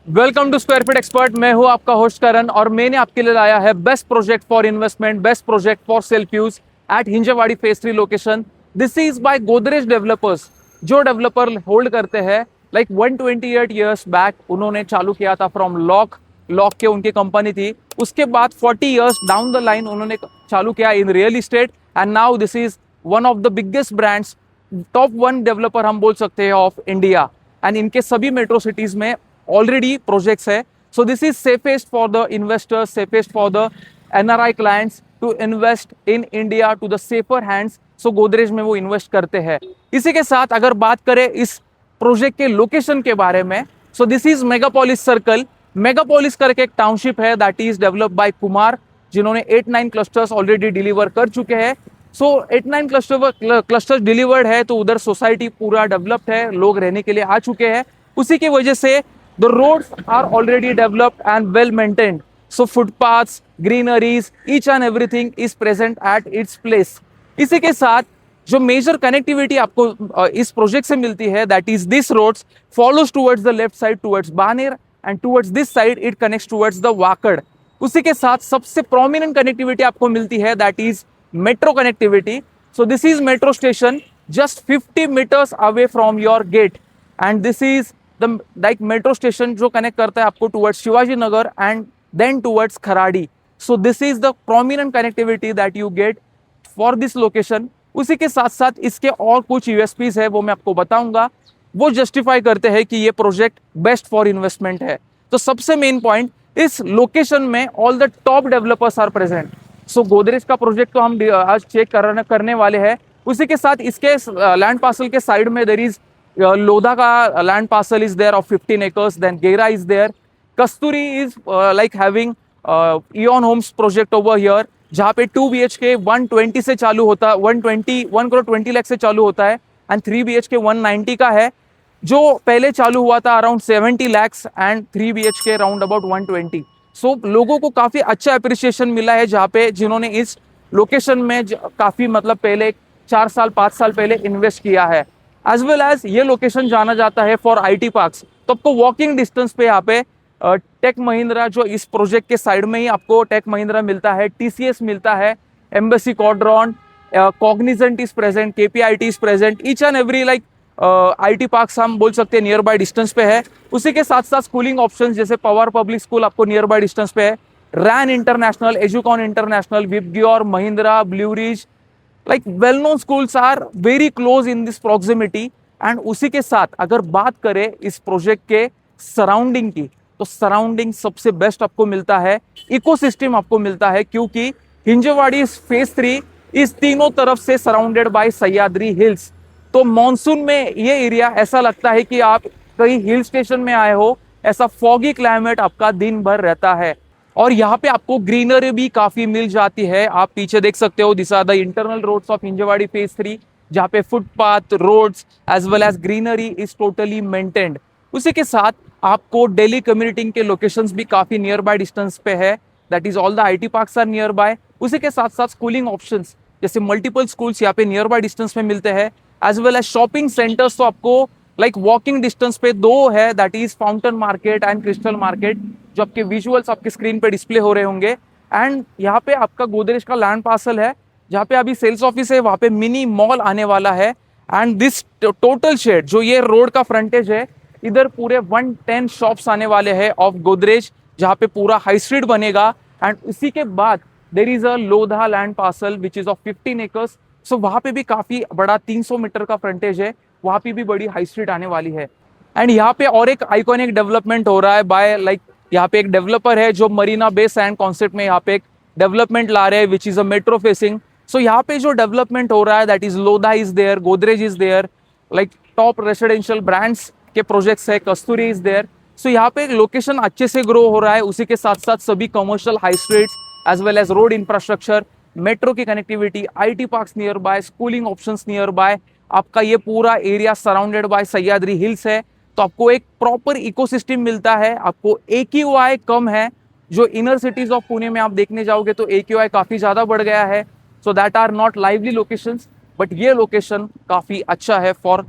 Welcome to square feet expert. मैं हूं आपका होस्ट करण और मैंने आपके लिए लाया है best project for investment, best project for self use at Hinjawadi phase 3 location. This is by Godrej developers. जो डेवलपर होल्ड करते हैं लाइक 128 ईयर्स बैक उन्होंने चालू किया था फ्रॉम लॉक लॉक के उनकी कंपनी थी। उसके बाद 40 ईयर्स डाउन द लाइन उन्होंने चालू किया in real estate and now this is one of the biggest brands, top 1 developer हम बोल सकते हैं ऑफ इंडिया। एंड इनके सभी मेट्रो सिटीज में ऑलरेडी प्रोजेक्ट्स है। So this is safest for the investors, safest for the NRI clients to invest in India to the safer hands. So Godrej में वो इन्वेस्ट करते हैं। इसी के साथ अगर बात करें इस प्रोजेक्ट के लोकेशन के बारे में, सो this is Megapolis circle. Megapolis करके एक टाउनशिप है that is developed by Kumar, जिन्होंने 8-9 क्लस्टर्स ऑलरेडी डिलीवर कर चुके हैं। सो 8-9 क्लस्टर्स डिलीवर्ड है तो उधर सोसाइटी पूरा डेवलप्ड है, लोग रहने के लिए आ चुके हैं। उसी की वजह से the roads are already developed and well maintained. So footpaths, greeneries, each and everything is present at its place. इसी के साथ जो मेजर कनेक्टिविटी आपको इस प्रोजेक्ट से मिलती है that is this roads follows towards the left side towards Baner and towards this side it connects towards the Wakad. उसी के साथ सबसे प्रोमिनेंट कनेक्टिविटी आपको मिलती है that is metro connectivity. So this is metro station just 50 meters away from your gate and this is the like metro station जो connect करता है आपको towards Shivaji Nagar and then towards Kharadi. So this is the prominent connectivity that you get for this location. उसी के साथ साथ इसके और कुछ यूएसपीज है वो मैं आपको बताऊंगा, वो जस्टिफाई करते हैं कि ये प्रोजेक्ट बेस्ट फॉर इन्वेस्टमेंट है। तो सबसे मेन पॉइंट, इस लोकेशन में all the top developers are present. So Godrej का प्रोजेक्ट तो हम आज चेक करने वाले हैं। उसी के साथ इसके लैंड पार्सल के साइड में देर इज लोधा का land parcel is there of 15 acres, then Gera is there, Kasturi is like having Eon homes project over here, जहाँ पे 2 BHK 120 से चालू होता है, 1 करोड़ 20 लाख से चालू होता है एंड 3 BHK 190 का है, जो पहले चालू हुआ था around 70 lakhs and 3 BHK round about 120। सो लोगों को काफी अच्छा अप्रिसिएशन मिला है जहाँ पे जिन्होंने इस लोकेशन में काफी मतलब पहले 4 साल 5 साल पहले इन्वेस्ट किया है। एज वेल एज ये लोकेशन जाना जाता है फॉर IT पार्क्स। तो आपको वॉकिंग डिस्टेंस पे यहाँ पे टेक महिंद्रा, जो इस प्रोजेक्ट के साइड में ही आपको टेक महिंद्रा मिलता है, TCS मिलता है, Embassy Quadron, Cognizant is present, KPIT is present, each and every like IT parks हम बोल सकते हैं नियर बाय डिस्टेंस पे है। उसी के साथ साथ स्कूलिंग ऑप्शंस जैसे पवार पब्लिक स्कूल आपको नियर बाय डिस्टेंस पे है, Ryan international, Educon international, Vibgyor, Mahindra, Blue Ridge, like well known schools are very close in this proximity. And उसी के साथ अगर बात करें इस प्रोजेक्ट के सराउंडिंग की, तो सराउंडिंग सबसे बेस्ट आपको मिलता है, इकोसिस्टम आपको मिलता है, क्योंकि हिंजवाड़ी फेज 3 इस तीनों तरफ से सराउंडेड बाय सह्याद्री हिल्स। तो मॉनसून में ये एरिया ऐसा लगता है कि आप कहीं हिल स्टेशन में आए हो, ऐसा फॉगी क्लाइमेट आपका दिन भर रहता है। और यहाँ पे आपको ग्रीनरी भी काफी मिल जाती है। आप पीछे देख सकते हो, this are the internal roads of Hinjawadi phase 3, जहाँ पे footpath, roads as well as greenery is totally maintained. उसी के साथ आपको डेली कम्युनिटिंग के लोकेशंस भी काफी नियर बाय डिस्टेंस पे है, that is all the IT parks are nearby. उसी के साथ साथ स्कूलिंग ऑप्शंस जैसे मल्टीपल स्कूल्स यहाँ पे नियर बाय डिस्टेंस में मिलते हैं, as well as shopping centres. तो आपको लाइक वॉकिंग डिस्टेंस पे 2 है, that is fountain market and crystal market, जो आपके विजुअल्स आपके स्क्रीन पे डिस्प्ले हो रहे होंगे। एंड यहाँ पे आपका गोदरेज का लैंड पार्सल है, जहाँ पे अभी सेल्स ऑफिस है, वहाँ पे मिनी मॉल आने वाला है। एंड दिस टोटल शेड जो ये रोड का फ्रंटेज है, इधर पूरे 110 शॉप्स आने वाले हैं ऑफ गोदरेज, जहाँ पे पूरा हाई स्ट्रीट बनेगा। एंड इसी के बाद there is a Lodha land parcel which is of 15 acres। सो वहाँ पे भी काफी बड़ा 300 मीटर का फ्रंटेज है, वहाँ पे भी बड़ी हाई स्ट्रीट आने वाली है। एंड यहाँ पे और एक आइकॉनिक डेवलपमेंट हो रहा है बाय लाइक, यहाँ पे एक डेवलपर है जो मरीना बे सैंड कॉन्सेप्ट में यहाँ पे एक डेवलपमेंट ला रहे हैं which is a metro facing. So यहाँ पे जो डेवलपमेंट हो रहा है that is Lodha is there, Godrej is there, like top residential brands के प्रोजेक्ट्स है, कस्तूरी इज देयर। सो यहाँ पे लोकेशन अच्छे से ग्रो हो रहा है। उसी के साथ साथ सभी commercial high streets as well as road infrastructure, metro की connectivity, IT parks near by, schooling options near by, आपका ये पूरा area surrounded by Sahyadri hills है। तो आपको एक प्रॉपर इकोसिस्टम मिलता है। आपको AQI कम है, जो इनर सिटीज ऑफ पुणे में आप देखने जाओगे तो AQI काफी ज्यादा बढ़ गया है। So that are not lively locations, but ये लोकेशन काफी अच्छा है for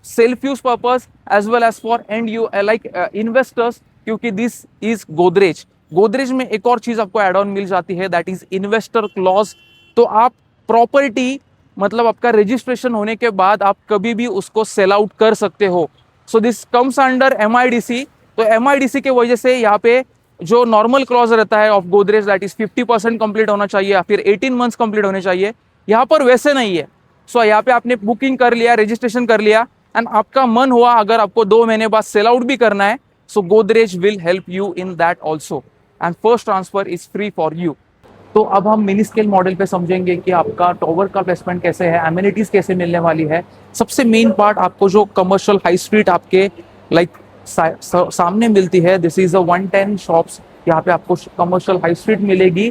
self use purpose as well as for end you like investors, क्योंकि दिस इज गोदरेज। गोदरेज में एक और चीज आपको एड ऑन मिल जाती है, दैट इज इन्वेस्टर क्लॉज। तो आप प्रॉपर्टी मतलब आपका रजिस्ट्रेशन होने के बाद आप कभी भी उसको सेल आउट कर सकते हो। So this comes under MIDC। तो MIDC के वजह से यहाँ पे जो नॉर्मल क्लॉज रहता है of Godrej, that is 50% complete होना चाहिए या फिर 18 मंथ्स कंप्लीट होने चाहिए, यहाँ पर वैसे नहीं है। सो यहाँ पे आपने बुकिंग कर लिया, रजिस्ट्रेशन कर लिया, एंड आपका मन हुआ अगर आपको 2 महीने बाद सेल आउट भी करना है, so Godrej will help you in that also, and first transfer is free for you. तो अब हम मिनी स्केल मॉडल पे समझेंगे कि आपका टॉवर का प्लेसमेंट कैसे है, एमिनिटीज कैसे मिलने वाली है। सबसे मेन पार्ट आपको जो कमर्शियल हाई स्ट्रीट आपके लाइक सामने मिलती है, दिस इज अ 110 शॉप्स। यहाँ पे आपको कमर्शियल हाई स्ट्रीट मिलेगी,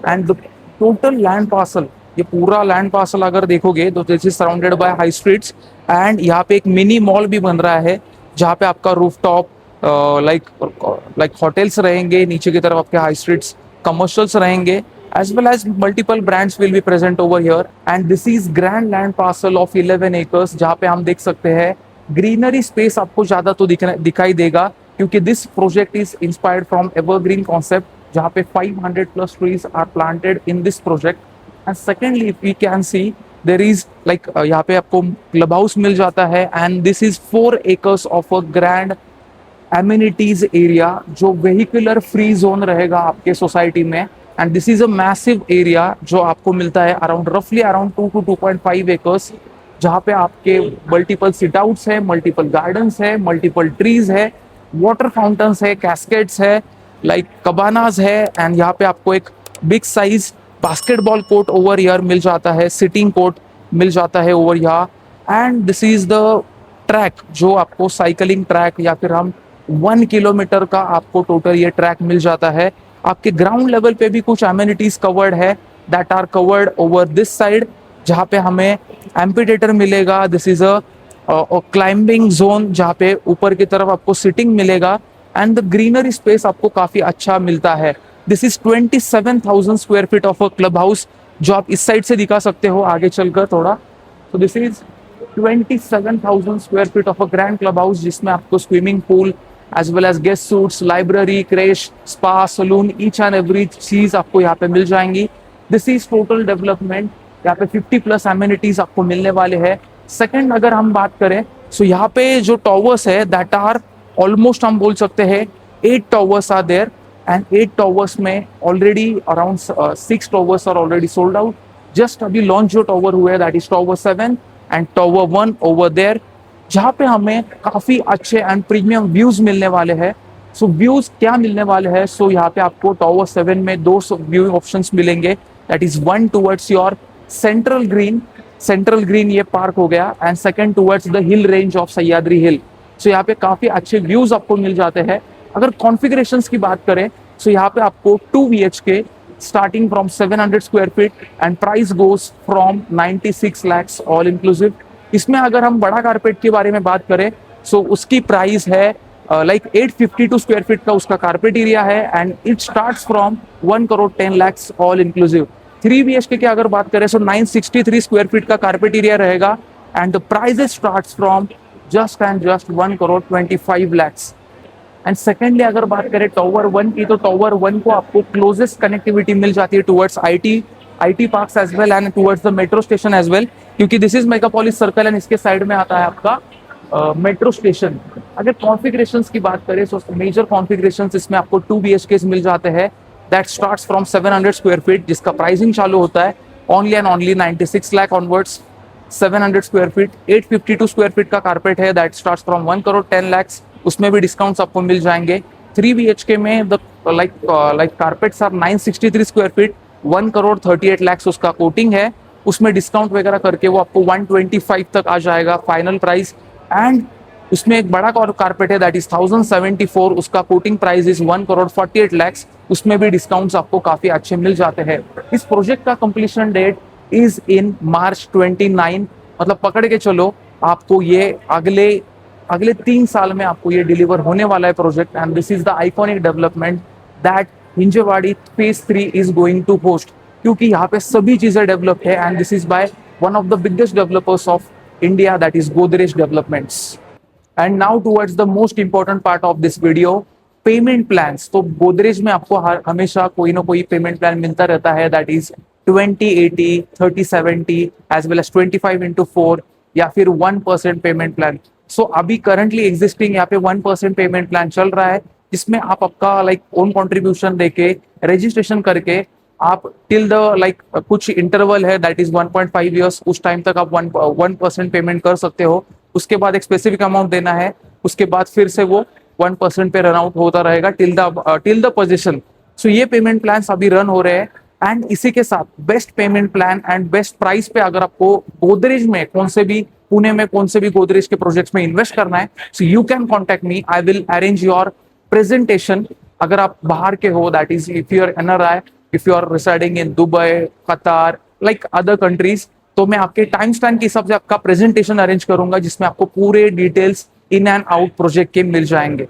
and the total land parcel, ये पूरा लैंड पार्सल अगर देखोगे तो this is surrounded by high streets. And यहाँ पे एक मिनी मॉल भी बन रहा है जहाँ पे आपका रूफ टॉप लाइक होटल्स रहेंगे, नीचे की तरफ आपके हाई स्ट्रीट्स कमर्शियल्स रहेंगे, as well as multiple brands will be present over here, and this is grand land parcel of 11 acres जहाँ पे हम देख सकते हैं ग्रीनरी स्पेस आपको ज्यादा तो दिखाई देगा, क्योंकि this project is inspired from evergreen concept जहाँ पे 500 plus trees are planted in this project. And secondly we can see there is like यहाँ पे आपको क्लब हाउस मिल जाता है, and this is 4 acres of a grand amenities area जो vehicular free zone रहेगा आपके सोसाइटी में। And this is a massive area जो आपको मिलता है अराउंड रफली अराउंड 2 to 2.5 acres, जहाँ पे आपके मल्टीपल सिट आउट्स है, मल्टीपल गार्डन्स है, मल्टीपल ट्रीज है, वाटर फाउंटेन्स है, कैस्केड्स है, लाइक कबानाज है, एंड यहाँ पे आपको एक big size basketball court over here मिल जाता है, सिटिंग कोर्ट मिल जाता है over here. And this is the track जो आपको साइकिलिंग ट्रैक या फिर हम 1 किलोमीटर का आपको टोटल ये ट्रैक मिल जाता है। आपके ग्राउंड लेवल पे भी कुछ एमिनिटीज कवर्ड है that are covered over this side, जहाँ पे हमें एम्पीडेटर मिलेगा। This is a climbing zone जहाँ पे ऊपर की तरफ आपको सिटिंग मिलेगा, एंड द ग्रीनरी स्पेस आपको काफी अच्छा मिलता है। This is 27,000 square feet of a club house, जो आप इस साइड से दिखा सकते हो आगे चलकर थोड़ा। तो this is 27,000 square feet of a grand club house, जिसमें आपको swimming pool as well as guest suites, library, creche, spa, saloon, each and every चीज आपको यहाँ पे मिल जाएंगी। This is total development, यहाँ पे 50 प्लस amenities आपको मिलने वाले हैं। सेकंड अगर हम बात करें तो यहाँ पे जो टॉवर्स है दैट आर ऑलमोस्ट हम बोल सकते हैं 8 towers are there, and 8 towers में already around 6 towers are already sold out. Just अभी लॉन्च जो टॉवर हुए that is tower 7 and tower 1 over there, जहाँ पे हमें काफी अच्छे एंड प्रीमियम व्यूज मिलने वाले हैं। सो व्यूज क्या मिलने वाले हैं, सो यहाँ पे आपको टॉवर 7 में 2 व्यू ऑप्शंस मिलेंगे, that is 1 towards your central green ये पार्क हो गया, and second towards the hill range of Sahyadri hill. So यहाँ पे काफी अच्छे व्यूज आपको मिल जाते हैं। अगर कॉन्फ़िगरेशंस की बात करें सो यहाँ पे आपको 2 BHK starting from 700 square feet and price goes from 96 lakhs all inclusive. इसमें अगर हम बड़ा कारपेट के बारे में बात करें सो उसकी प्राइस है लाइक 852 स्क्वायर फीट का उसका कारपेट एरिया है, and it starts from 1 crore 10 lakhs all inclusive. 3 BHK की अगर बात करें सो 963 स्क्वायर फीट का कारपेट एरिया रहेगा, and the price starts from just 1 crore 25 lakhs। And secondly अगर बात करें टॉवर 1 की, तो टॉवर 1 को आपको क्लोजेस्ट कनेक्टिविटी मिल जाती है towards IT parks as well and towards the metro station as well, क्योंकि this is Megapolis circle and इसके साइड में आता है आपका मेट्रो स्टेशन। अगर कॉन्फ़िगरेशंस की बात करें तो मेजर कॉन्फ़िगरेशंस इसमें आपको 2 BHK मिल जाते हैं that starts from 700 square feet, जिसका प्राइसिंग चालू होता है only and only 96 lakh onwards. 700 square feet 852 square feet का कारपेट है that starts from 1 crore 10 lakhs, उसमें भी डिस्काउंट्स आपको मिल जाएंगे। 3 BHK में the like carpets are 963 square feet, 1 crore 38 lakhs उसका कोटिंग है, उसमें डिस्काउंट वगैरह करके वो आपको 125 तक आ जाएगा फाइनल प्राइस। एंड उसमें एक बड़ा कारपेट है दैट इज 1074, उसका coating price is 1 crore 48 lakhs, उसमें भी डिस्काउंट्स आपको काफी अच्छे मिल जाते हैं। इस प्रोजेक्ट का completion date is in March 29, मतलब पकड़ के चलो आपको ये अगले 3 साल में आपको ये डिलीवर होने वाला है project, and this is the iconic development that Hinjewadi phase 3 is going to host, क्योंकि यहाँ पे सभी चीजें डेवलप है, and this is by one of the biggest developers of India that is Godrej developments. And now towards the most important part of this video, payment plans, तो गोदरेज में आपको हमेशा कोई ना कोई पेमेंट प्लान मिलता रहता है, that is 20/80, 30/70 as well as 25/4 या फिर 1% पेमेंट प्लान। सो अभी करंटली एग्जिस्टिंग यहाँ पे 1% पेमेंट प्लान चल रहा है, जिसमें आप आपका लाइक ओन कॉन्ट्रीब्यूशन देके रजिस्ट्रेशन करके आप टिल द लाइक कुछ इंटरवल है दैट इज 1.5 ईयर्स, उस टाइम तक आप 1% पेमेंट कर सकते हो। उसके बाद एक स्पेसिफिक अमाउंट देना है, उसके बाद फिर से वो 1% पे रन आउट होता रहेगा टिल द पोजीशन। सो ये पेमेंट प्लान अभी रन हो रहे हैं। एंड इसी के साथ best payment plan and best price पे अगर आपको गोदरेज में कौन से भी पुणे में कौन से भी गोदरेज के प्रोजेक्ट्स में इन्वेस्ट करना है, so you can contact me, I will arrange your presentation. अगर आप बाहर के हो, that is if you are NRI, if you are residing in Dubai, Qatar, like other countries, तो मैं आपके टाइम स्टैंड के हिसाब से आपका प्रेजेंटेशन अरेंज करूंगा, जिसमें आपको पूरे details in and out project के मिल जाएंगे।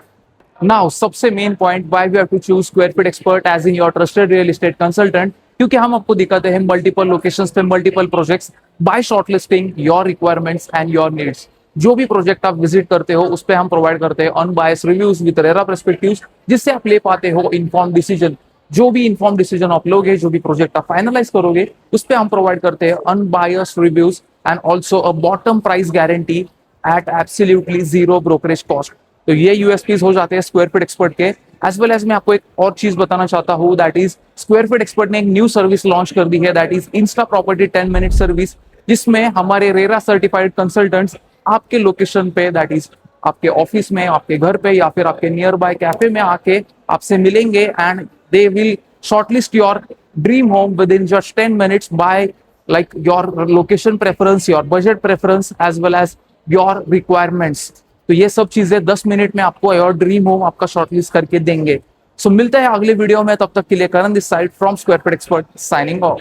नाउ सबसे main point, why we have to choose square feet expert as in your trusted real estate consultant, क्योंकि हम आपको दिखाते हैं मल्टीपल लोकेशंस पे multiple projects by shortlisting your requirements and your needs. जो भी प्रोजेक्ट आप विजिट करते हो उस पे हम प्रोवाइड करते हैं unbiased reviews with RERA perspectives, जिससे आप ले पाते हो इन्फॉर्म डिसीजन। जो भी इन्फॉर्म डिसीजन आप लोगे, जो भी प्रोजेक्ट आप फाइनलाइज करोगे, उस पे हम प्रोवाइड करते हैं unbiased reviews and also a bottom price guarantee at absolutely zero brokerage cost. तो ये यूएसपीज हो जाते हैं स्क्वायर फीट एक्सपर्ट के। एज वेल एज मैं आपको एक और चीज बताना चाहता हूँ, that is square feet expert ने एक न्यू सर्विस लॉन्च कर दी है, that is insta property 10 minute service, जिसमें हमारे रेरा सर्टिफाइड कंसल्टेंट्स आपके लोकेशन पे, दैट इज आपके ऑफिस में, आपके घर पे या फिर आपके नियर बाय कैफे में आके आपसे मिलेंगे and they will shortlist your dream home with in just 10 minutes bye like your location preference, your budget preference as well as your requirements। तो ये सब चीजें 10 मिनट में आपको योर ड्रीम होम आपका शॉर्टलिस्ट करके देंगे। सो मिलते हैं अगले वीडियो में, तब तक के लिए Karan this side from square feet expert signing of.